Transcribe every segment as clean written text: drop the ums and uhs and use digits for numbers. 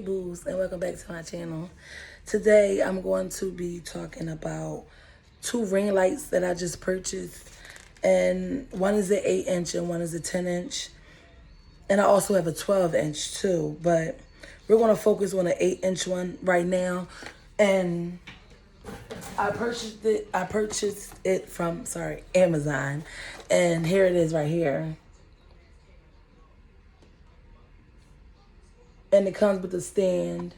Booze, and welcome back to my channel. Today I'm going to be talking about two ring lights that I just purchased, and one is an 8-inch and one is a 10-inch, and I also have a 12-inch too, but we're going to focus on an 8-inch one right now. And I purchased it from Amazon, and here it is right here. And it comes with a stand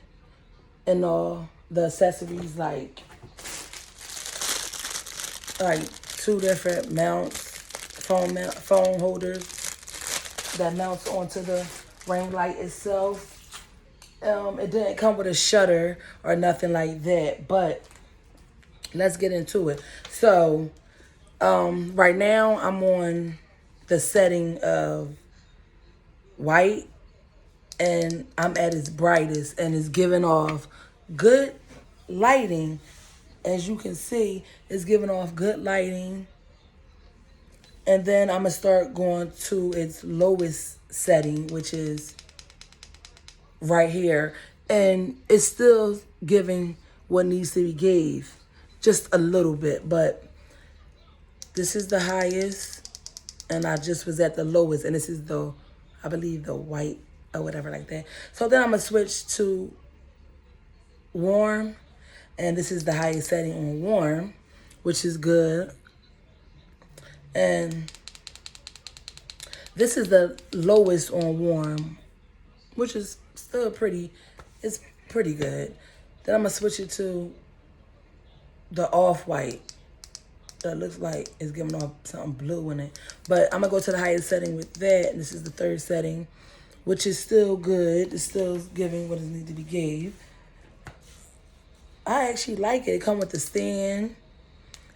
and all the accessories, like two different mounts, phone holders that mounts onto the ring light itself. It didn't come with a shutter or nothing like that, but let's get into it. So right now I'm on the setting of white, and I'm at its brightest, and it's giving off good lighting. As you can see, it's giving off good lighting. And then I'm gonna start going to its lowest setting, which is right here, and it's still giving what needs to be gave, just a little bit. But this is the highest, and I just was at the lowest, and this is I believe the white or whatever like that. So then I'm gonna switch to warm, and this is the highest setting on warm, which is good. And this is the lowest on warm, which is still it's pretty good. Then I'm gonna switch it to the off-white. That looks like it's giving off something blue in it. But I'm gonna go to the highest setting with that, and this is the third setting, which is still good. It's still giving what it needs to be gave. I actually like it. It comes with the stand.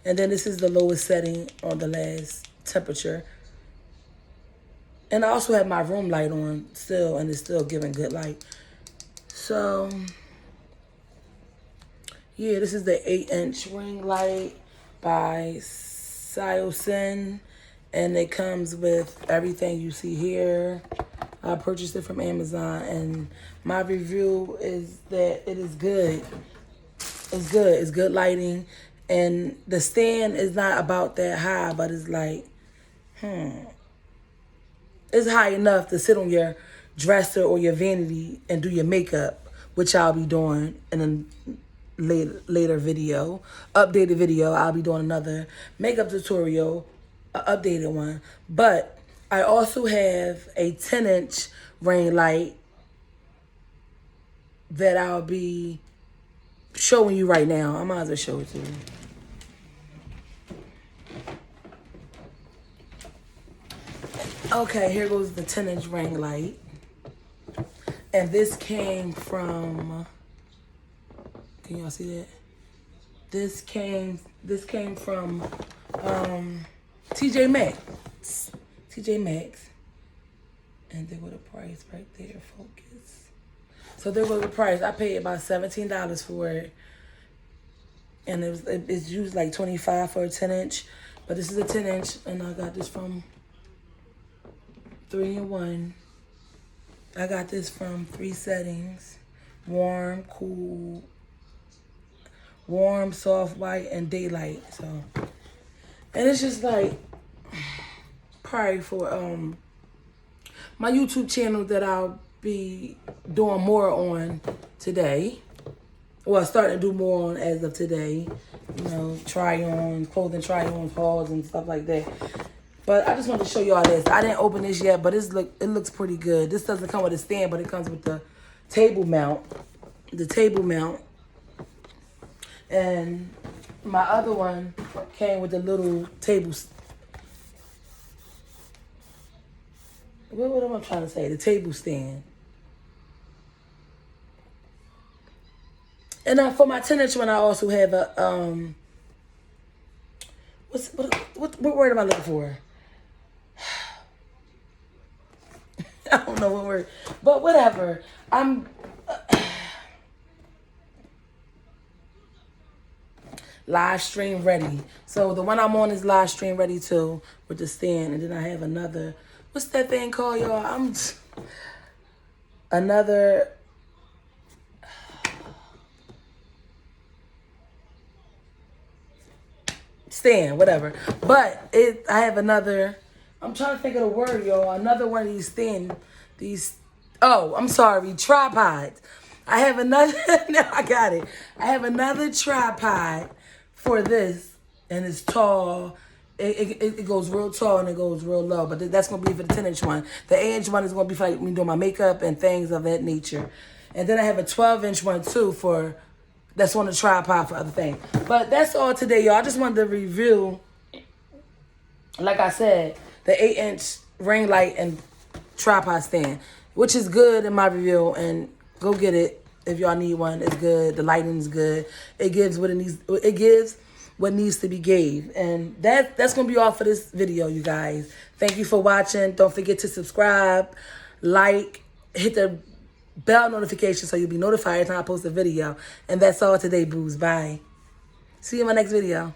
And then this is the lowest setting on the last temperature. And I also have my room light on still, and it's still giving good light. So, yeah, this is the 8-inch ring light by Syosin. And it comes with everything you see here. I purchased it from Amazon, and my review is that it is good. It's good. It's good lighting. And the stand is not about that high, but it's like, it's high enough to sit on your dresser or your vanity and do your makeup, which I'll be doing in a later video, updated video. I'll be doing another makeup tutorial, an updated one. But I also have a 10-inch ring light that I'll be showing you right now. I might as well show it to you. Okay, here goes the 10-inch ring light. And this came from, can y'all see that? This came from TJ Maxx. TJ Maxx. And there go the price right there, focus. So there goes the price. I paid about $17 for it. And it's used like $25 for a 10-inch. But this is a 10-inch, and I got this from 3-in-1. I got this from 3 settings: warm, cool, warm, soft white, and daylight. So, and it's just like probably for my YouTube channel that I'll be doing more on today. Well, starting to do more on as of today. You know, clothing try-on hauls and stuff like that. But I just wanted to show y'all this. I didn't open this yet, but it looks pretty good. This doesn't come with a stand, but it comes with the table mount. The table mount. And my other one came with the little table. What am I trying to say? The table stand. And for my 10-inch one, I also have a what word am I looking for? I don't know what word, but whatever. I'm live stream ready. So the one I'm on is live stream ready too, with the stand. And then I have another, what's that thing called, y'all? Another stand, whatever. But I have another. I'm trying to think of the word, y'all. Another one of these Oh, I'm sorry, tripods. I have another. No, I got it. I have another tripod for this, and it's tall. It goes real tall and it goes real low, but that's gonna be for the 10-inch one. The 8-inch one is gonna be for like me doing my makeup and things of that nature. And then I have a 12-inch one too that's on the tripod for other things. But that's all today, y'all. I just wanted to review, like I said, the 8-inch ring light and tripod stand, which is good in my review. And go get it if y'all need one. It's good. The lighting's good. It gives what it needs. It gives what needs to be gave. And that's gonna be all for this video, you guys. Thank you for watching. Don't forget to subscribe, like, hit the bell notification so you'll be notified every time I post a video. And that's all today, boos. Bye. See you in my next video.